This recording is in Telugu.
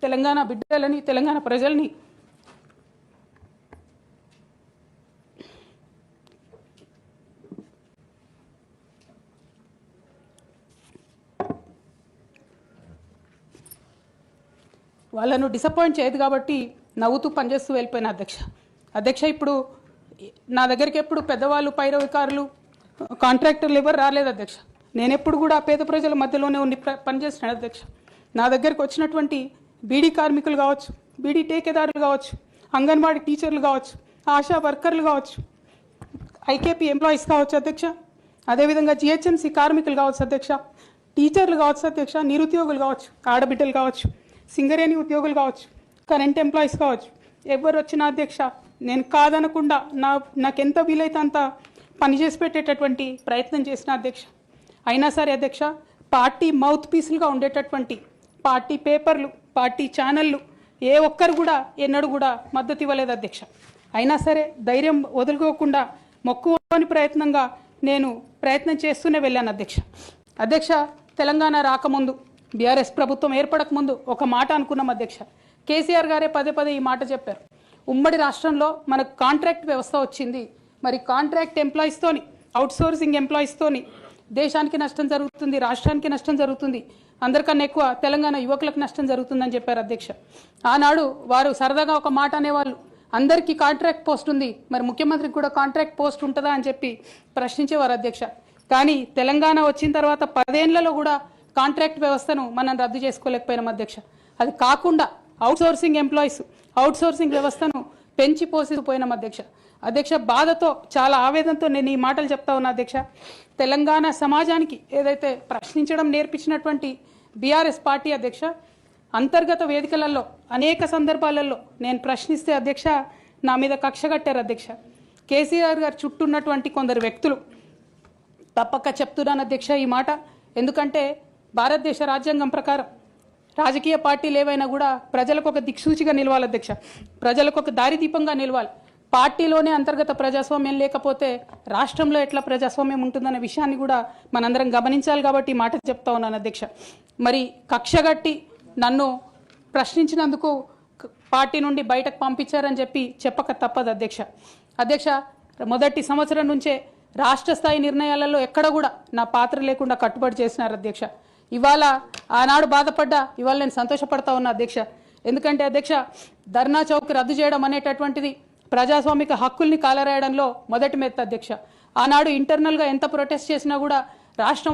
తెలంగాణ బిడ్డలని, తెలంగాణ ప్రజల్ని వాళ్ళను డిసప్పాయింట్ చేయదు కాబట్టి నవ్వుతూ పనిచేస్తూ వెళ్ళిపోయిన అధ్యక్ష ఇప్పుడు నా దగ్గరికి ఎప్పుడు పెద్దవాళ్ళు, పైరవికారులు, కాంట్రాక్టర్లు ఎవరు రాలేదు అధ్యక్ష. నేను ఎప్పుడు కూడా పేద ప్రజల మధ్యలోనే ఉండి పనిచేస్తున్నాను అధ్యక్ష. నా దగ్గరికి వచ్చినటువంటి బీడీ కార్మికులు కావచ్చు, బీడీ టేకేదారులు కావచ్చు, అంగన్వాడీ టీచర్లు కావచ్చు, ఆశా వర్కర్లు కావచ్చు, ఐకేపీ ఎంప్లాయీస్ కావచ్చు అధ్యక్ష, అదేవిధంగా జిహెచ్ఎంసీ కార్మికులు కావచ్చు అధ్యక్ష, టీచర్లు కావచ్చు అధ్యక్ష, నిరుద్యోగులు కావచ్చు, ఆడబిడ్డలు కావచ్చు, సింగరేణి ఉద్యోగులు కావచ్చు, కరెంట్ ఎంప్లాయీస్ కావచ్చు, ఎవరు వచ్చినా అధ్యక్ష నేను కాదనకుండా నాకెంత వీలైతే అంత పనిచేసి పెట్టేటటువంటి ప్రయత్నం చేసిన అధ్యక్ష. అయినా సరే అధ్యక్ష, పార్టీ మౌత్ పీసులుగా ఉండేటటువంటి పార్టీ పేపర్లు, పార్టీ ఛానళ్ళు ఏ ఒక్కరు కూడా ఎన్నడూ కూడా మద్దతు ఇవ్వలేదు అధ్యక్ష. అయినా సరే ధైర్యం వదులుకోకుండా మొక్కువని ప్రయత్నంగా నేను ప్రయత్నం చేస్తూనే వెళ్ళాను అధ్యక్ష. తెలంగాణ రాకముందు, బీఆర్ఎస్ ప్రభుత్వం ఏర్పడకముందు ఒక మాట అనుకున్నాం అధ్యక్ష. కేసీఆర్ గారే పదే పదే ఈ మాట చెప్పారు. ఉమ్మడి రాష్ట్రంలో మనకు కాంట్రాక్ట్ వ్యవస్థ వచ్చింది, మరి కాంట్రాక్ట్ ఎంప్లాయీస్తోని, అవుట్సోర్సింగ్ ఎంప్లాయీస్తోని దేశానికి నష్టం జరుగుతుంది, రాష్ట్రానికి నష్టం జరుగుతుంది, అందరికన్నా ఎక్కువ తెలంగాణ యువకులకు నష్టం జరుగుతుందని చెప్పారు అధ్యక్ష. ఆనాడు వారు సరదాగా ఒక మాట అనేవాళ్ళు, అందరికీ కాంట్రాక్ట్ పోస్ట్ ఉంది, మరి ముఖ్యమంత్రికి కూడా కాంట్రాక్ట్ పోస్ట్ ఉంటుందా అని చెప్పి ప్రశ్నించేవారు అధ్యక్ష. కానీ తెలంగాణ వచ్చిన తర్వాత 10 ఏళ్లలో కూడా కాంట్రాక్ట్ వ్యవస్థను మనం రద్దు చేసుకోలేకపోయినాం అధ్యక్ష. అది కాకుండా అవుట్సోర్సింగ్ ఎంప్లాయీస్, అవుట్సోర్సింగ్ వ్యవస్థను పెంచి పోసిపోయినాం అధ్యక్ష. బాధతో, చాలా ఆవేదనతో నేను ఈ మాటలు చెప్తా ఉన్నా అధ్యక్ష. తెలంగాణ సమాజానికి ఏదైతే ప్రశ్నించడం నేర్పించినటువంటి బీఆర్ఎస్ పార్టీ అధ్యక్ష, అంతర్గత వేదికలలో అనేక సందర్భాలలో నేను ప్రశ్నిస్తే అధ్యక్ష నా మీద కక్ష కట్టారు అధ్యక్ష. కేసీఆర్ గారు చుట్టూ ఉన్నటువంటి కొందరు వ్యక్తులు, తప్పక చెప్తున్నాను అధ్యక్ష ఈ మాట, ఎందుకంటే భారతదేశ రాజ్యాంగం ప్రకారం రాజకీయ పార్టీలు ఏవైనా కూడా ప్రజలకు ఒక దిక్సూచిగా నిలవాలి అధ్యక్ష, ప్రజలకు ఒక దారిదీపంగా నిలవాలి. పార్టీలోనే అంతర్గత ప్రజాస్వామ్యం లేకపోతే రాష్ట్రంలో ఎట్లా ప్రజాస్వామ్యం ఉంటుందనే విషయాన్ని కూడా మనందరం గమనించాలి కాబట్టి మాట చెప్తా ఉన్నాను అధ్యక్ష. మరి కక్షగట్టి నన్ను ప్రశ్నించినందుకు పార్టీ నుండి బయటకు పంపించారని చెప్పి చెప్పక తప్పదు అధ్యక్ష. మొదటి సంవత్సరం నుంచే రాష్ట్ర స్థాయి నిర్ణయాలలో ఎక్కడ కూడా నా పాత్ర లేకుండా కట్టుబడి చేసినారు అధ్యక్ష. ఇవాళ ఆనాడు బాధపడ్డా ఇవాళ నేను సంతోషపడతా ఉన్నా అధ్యక్ష. ఎందుకంటే అధ్యక్ష, ధర్నా చౌక్ రద్దు చేయడం అనేటటువంటిది ప్రజాస్వామిక హక్కుల్ని కాలరాయడంలో మొదటి మెట్టు అధ్యక్ష. ఆనాడు ఇంటర్నల్గా ఎంత ప్రొటెస్ట్ చేసినా కూడా రాష్ట్రం